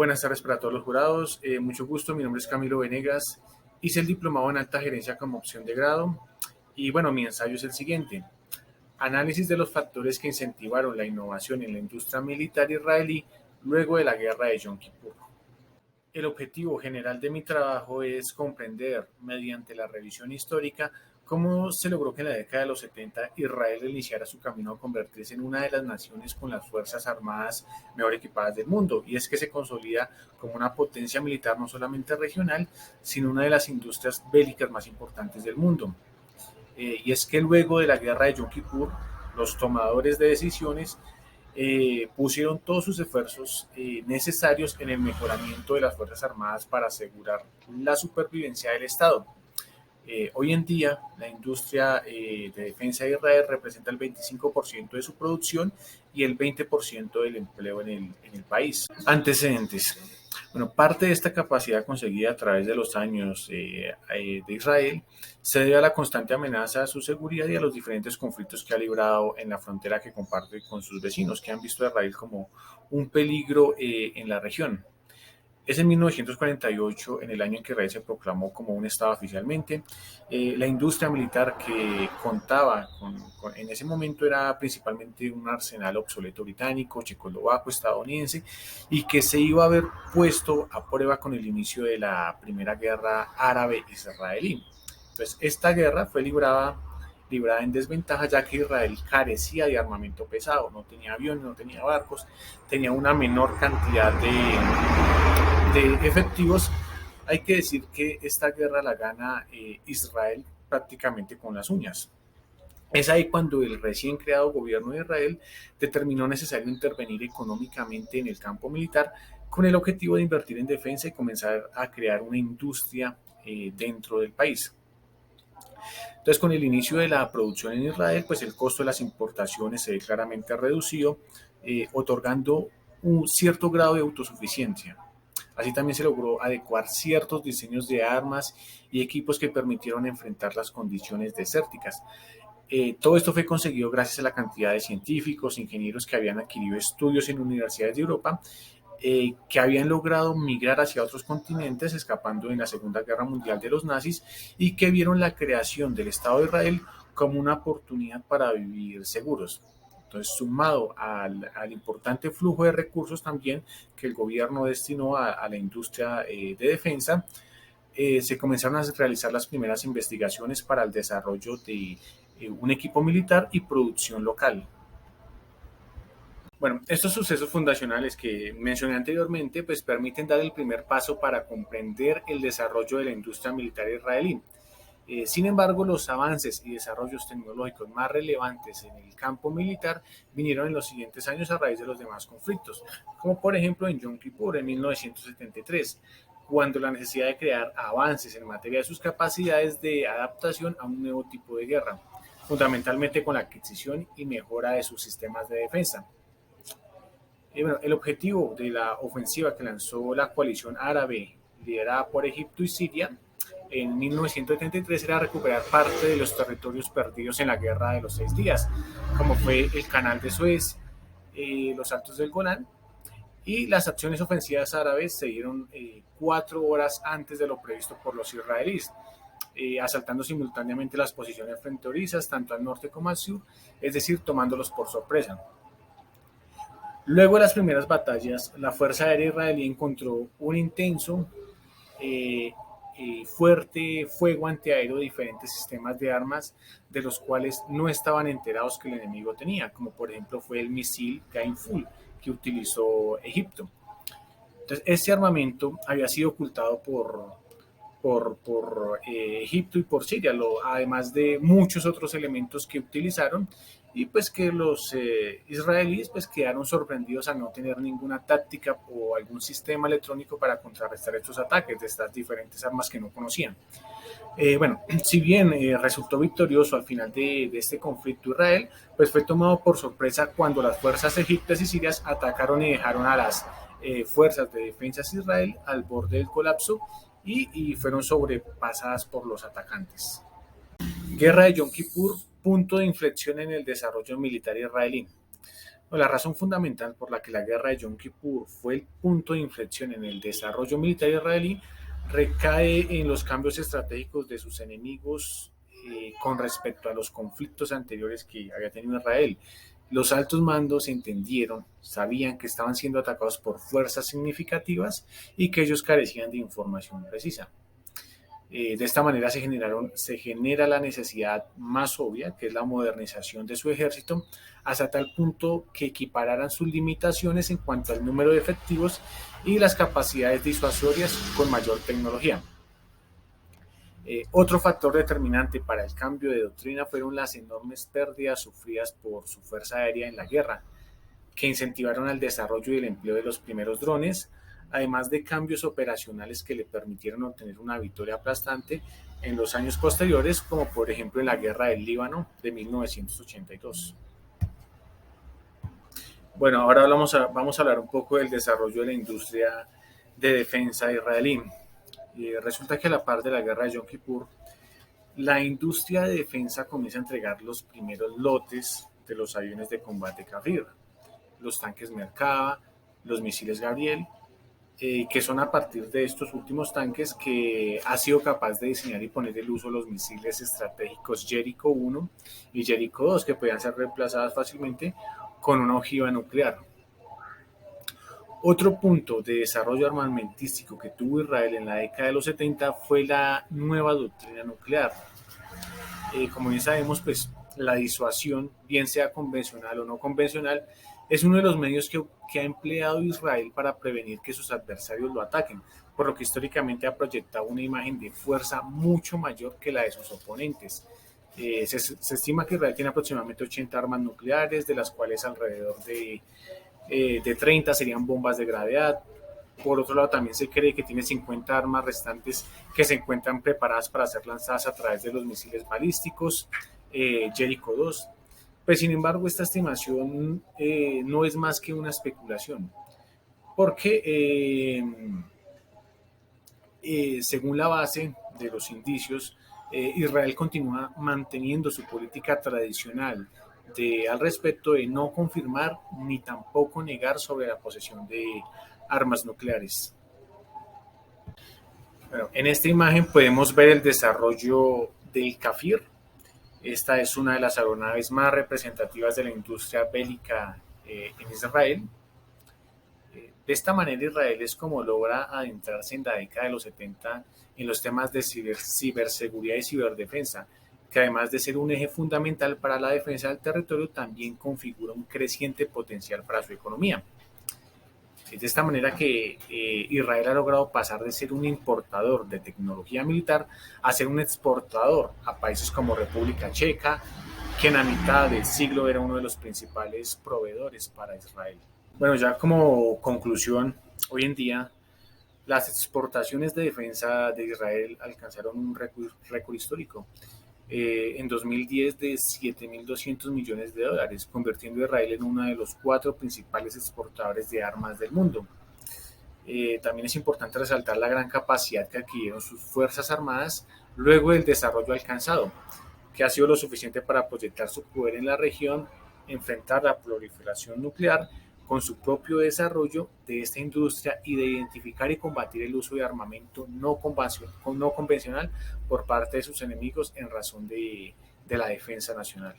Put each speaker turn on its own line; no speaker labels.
Buenas tardes para todos los jurados. Mucho gusto, mi nombre es Camilo Venegas. Hice el diplomado en alta gerencia como opción de grado. Y bueno, mi ensayo es el siguiente. Análisis de los factores que incentivaron la innovación en la industria militar israelí luego de la guerra de Yom Kippur. El objetivo general de mi trabajo es comprender, mediante la revisión histórica, cómo se logró que en la década de los 70 Israel iniciara su camino a convertirse en una de las naciones con las fuerzas armadas mejor equipadas del mundo, y es que se consolida como una potencia militar no solamente regional, sino una de las industrias bélicas más importantes del mundo. Y es que luego de la guerra de Yom Kippur, los tomadores de decisiones pusieron todos sus esfuerzos necesarios en el mejoramiento de las Fuerzas Armadas para asegurar la supervivencia del Estado. Hoy en día, la industria de defensa de Israel representa el 25% de su producción y el 20% del empleo en el país. Antecedentes. Bueno, parte de esta capacidad conseguida a través de los años de Israel se debe a la constante amenaza a su seguridad y a los diferentes conflictos que ha librado en la frontera que comparte con sus vecinos, que han visto a Israel como un peligro en la región. Es en 1948, en el año en que Israel se proclamó como un Estado oficialmente. La industria militar que contaba en ese momento era principalmente un arsenal obsoleto británico, checoslovaco, estadounidense, y que se iba a haber puesto a prueba con el inicio de la Primera Guerra Árabe-Israelí. Entonces, esta guerra fue librada en desventaja, ya que Israel carecía de armamento pesado, no tenía aviones, no tenía barcos, tenía una menor cantidad de efectivos. Hay que decir que esta guerra la gana Israel prácticamente con las uñas. Es ahí cuando el recién creado gobierno de Israel determinó necesario intervenir económicamente en el campo militar con el objetivo de invertir en defensa y comenzar a crear una industria dentro del país. Entonces, con el inicio de la producción en Israel, pues el costo de las importaciones se ve claramente reducido, otorgando un cierto grado de autosuficiencia. Así también se logró adecuar ciertos diseños de armas y equipos que permitieron enfrentar las condiciones desérticas. Todo esto fue conseguido gracias a la cantidad de científicos, ingenieros que habían adquirido estudios en universidades de Europa, que habían logrado migrar hacia otros continentes, escapando en la Segunda Guerra Mundial de los nazis, y que vieron la creación del Estado de Israel como una oportunidad para vivir seguros. Entonces, sumado al importante flujo de recursos también que el gobierno destinó a la industria de defensa, se comenzaron a realizar las primeras investigaciones para el desarrollo de un equipo militar y producción local. Bueno, estos sucesos fundacionales que mencioné anteriormente pues permiten dar el primer paso para comprender el desarrollo de la industria militar israelí. Sin embargo, los avances y desarrollos tecnológicos más relevantes en el campo militar vinieron en los siguientes años a raíz de los demás conflictos, como por ejemplo en Yom Kippur en 1973, cuando la necesidad de crear avances en materia de sus capacidades de adaptación a un nuevo tipo de guerra, fundamentalmente con la adquisición y mejora de sus sistemas de defensa. Bueno, el objetivo de la ofensiva que lanzó la coalición árabe liderada por Egipto y Siria en 1973 era recuperar parte de los territorios perdidos en la Guerra de los 6 Días, como fue el Canal de Suez, los Altos del Golán, y las acciones ofensivas árabes se dieron 4 horas antes de lo previsto por los israelíes, asaltando simultáneamente las posiciones fronterizas tanto al norte como al sur, es decir, tomándolos por sorpresa. Luego de las primeras batallas, la Fuerza Aérea Israelí encontró un intenso, fuerte fuego antiaéreo de diferentes sistemas de armas de los cuales no estaban enterados que el enemigo tenía, como por ejemplo fue el misil Gainful que utilizó Egipto. Entonces, este armamento había sido ocultado por Egipto y por Siria, además de muchos otros elementos que utilizaron, y pues que los israelíes pues quedaron sorprendidos al no tener ninguna táctica o algún sistema electrónico para contrarrestar estos ataques de estas diferentes armas que no conocían. Bueno, si bien resultó victorioso al final de este conflicto Israel, pues fue tomado por sorpresa cuando las fuerzas egipcias y sirias atacaron y dejaron a las fuerzas de defensa de Israel al borde del colapso y fueron sobrepasadas por los atacantes. Guerra de Yom Kippur, punto de inflexión en el desarrollo militar israelí. La razón fundamental por la que la guerra de Yom Kippur fue el punto de inflexión en el desarrollo militar israelí recae en los cambios estratégicos de sus enemigos con respecto a los conflictos anteriores que había tenido Israel. Los altos mandos entendieron, sabían que estaban siendo atacados por fuerzas significativas y que ellos carecían de información precisa. De esta manera se genera la necesidad más obvia, que es la modernización de su ejército, hasta tal punto que equipararan sus limitaciones en cuanto al número de efectivos y las capacidades disuasorias con mayor tecnología. Otro factor determinante para el cambio de doctrina fueron las enormes pérdidas sufridas por su fuerza aérea en la guerra, que incentivaron el desarrollo y el empleo de los primeros drones, además de cambios operacionales que le permitieron obtener una victoria aplastante en los años posteriores, como por ejemplo en la Guerra del Líbano de 1982. Bueno, ahora vamos a hablar un poco del desarrollo de la industria de defensa israelí. Resulta que a la par de la guerra de Yom Kippur, la industria de defensa comienza a entregar los primeros lotes de los aviones de combate Kafir, los tanques Merkava, los misiles Gabriel, que son a partir de estos últimos tanques que ha sido capaz de diseñar y poner en uso los misiles estratégicos Jericho 1 y Jericho 2, que podían ser reemplazadas fácilmente con una ojiva nuclear. Otro punto de desarrollo armamentístico que tuvo Israel en la década de los 70 fue la nueva doctrina nuclear. Como bien sabemos, pues la disuasión, bien sea convencional o no convencional, es uno de los medios que ha empleado Israel para prevenir que sus adversarios lo ataquen, por lo que históricamente ha proyectado una imagen de fuerza mucho mayor que la de sus oponentes. Se estima que Israel tiene aproximadamente 80 armas nucleares, de las cuales alrededor de 30 serían bombas de gravedad. Por otro lado, también se cree que tiene 50 armas restantes que se encuentran preparadas para ser lanzadas a través de los misiles balísticos Jericho 2. Pues, sin embargo, esta estimación no es más que una especulación, porque según la base de los indicios, Israel continúa manteniendo su política tradicional al respecto de no confirmar ni tampoco negar sobre la posesión de armas nucleares. Bueno, en esta imagen podemos ver el desarrollo del Kafir. Esta es una de las aeronaves más representativas de la industria bélica en Israel. De esta manera, Israel es como logra adentrarse en la década de los 70 en los temas de ciberseguridad y ciberdefensa, que además de ser un eje fundamental para la defensa del territorio, también configura un creciente potencial para su economía. Es de esta manera que Israel ha logrado pasar de ser un importador de tecnología militar a ser un exportador a países como República Checa, que en la mitad del siglo era uno de los principales proveedores para Israel. Bueno, ya como conclusión, hoy en día las exportaciones de defensa de Israel alcanzaron un récord histórico. En 2010 de 7.200 millones de dólares, convirtiendo a Israel en uno de los 4 principales exportadores de armas del mundo. También es importante resaltar la gran capacidad que adquirieron sus Fuerzas Armadas luego del desarrollo alcanzado, que ha sido lo suficiente para proyectar su poder en la región, enfrentar la proliferación nuclear con su propio desarrollo de esta industria y de identificar y combatir el uso de armamento no convencional por parte de sus enemigos en razón de la defensa nacional.